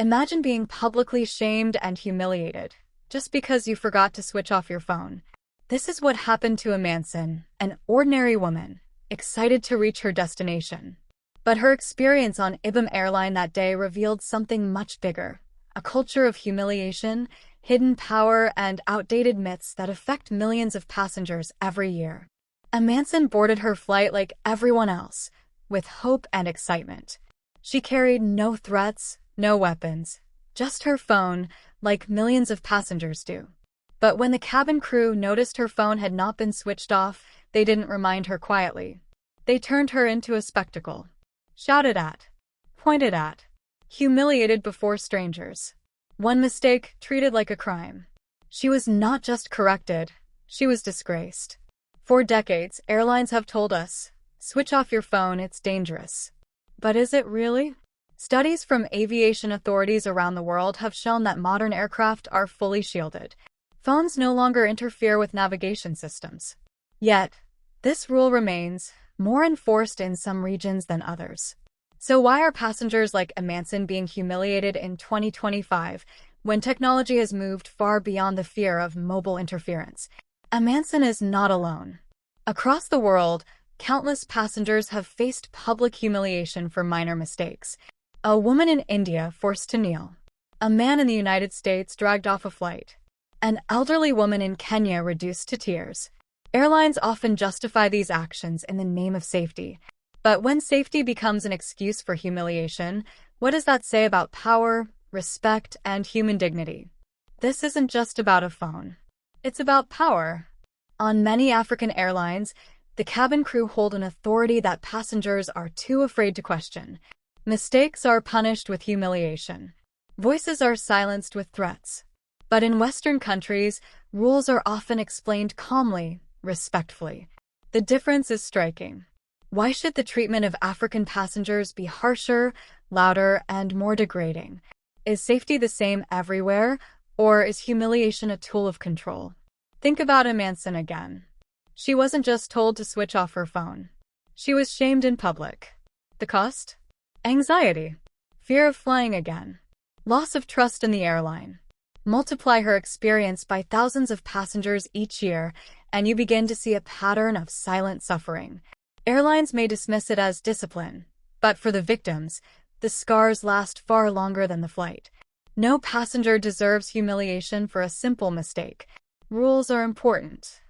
Imagine being publicly shamed and humiliated just because you forgot to switch off your phone. This is what happened to Amanson, an ordinary woman, excited to reach her destination. But her experience on Ibom Airline that day revealed something much bigger, a culture of humiliation, hidden power, and outdated myths that affect millions of passengers every year. Amanson boarded her flight like everyone else, with hope and excitement. She carried no threats, no weapons, just her phone, like millions of passengers do. But when the cabin crew noticed her phone had not been switched off, they didn't remind her quietly. They turned her into a spectacle. Shouted at, pointed at, humiliated before strangers. One mistake treated like a crime. She was not just corrected, she was disgraced. For decades, airlines have told us, switch off your phone, it's dangerous. But is it really? Studies from aviation authorities around the world have shown that modern aircraft are fully shielded. Phones no longer interfere with navigation systems. Yet, this rule remains more enforced in some regions than others. So why are passengers like Amanson being humiliated in 2025 when technology has moved far beyond the fear of mobile interference? Amanson is not alone. Across the world, countless passengers have faced public humiliation for minor mistakes. A woman in India forced to kneel. A man in the United States dragged off a flight. An elderly woman in Kenya reduced to tears. Airlines often justify these actions in the name of safety. But when safety becomes an excuse for humiliation, what does that say about power, respect, and human dignity? This isn't just about a phone. It's about power. On many African airlines, the cabin crew hold an authority that passengers are too afraid to question. Mistakes are punished with humiliation. Voices are silenced with threats. But in Western countries, rules are often explained calmly, respectfully. The difference is striking. Why should the treatment of African passengers be harsher, louder, and more degrading? Is safety the same everywhere, or is humiliation a tool of control? Think about Amanson again. She wasn't just told to switch off her phone. She was shamed in public. The cost? Anxiety, fear of flying again, loss of trust in the airline. Multiply her experience by thousands of passengers each year, and you begin to see a pattern of silent suffering. Airlines may dismiss it as discipline, but for the victims, the scars last far longer than the flight. No passenger deserves humiliation for a simple mistake. Rules are important.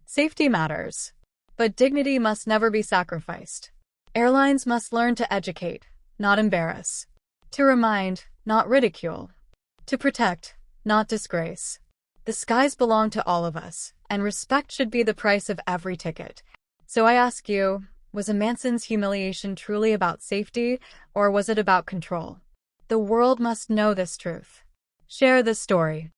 Safety matters, but dignity must never be sacrificed. Airlines must learn to educate, not embarrass. To remind, not ridicule. To protect, not disgrace. The skies belong to all of us, and respect should be the price of every ticket. So I ask you, was Amanson's humiliation truly about safety, or was it about control? The world must know this truth. Share this story.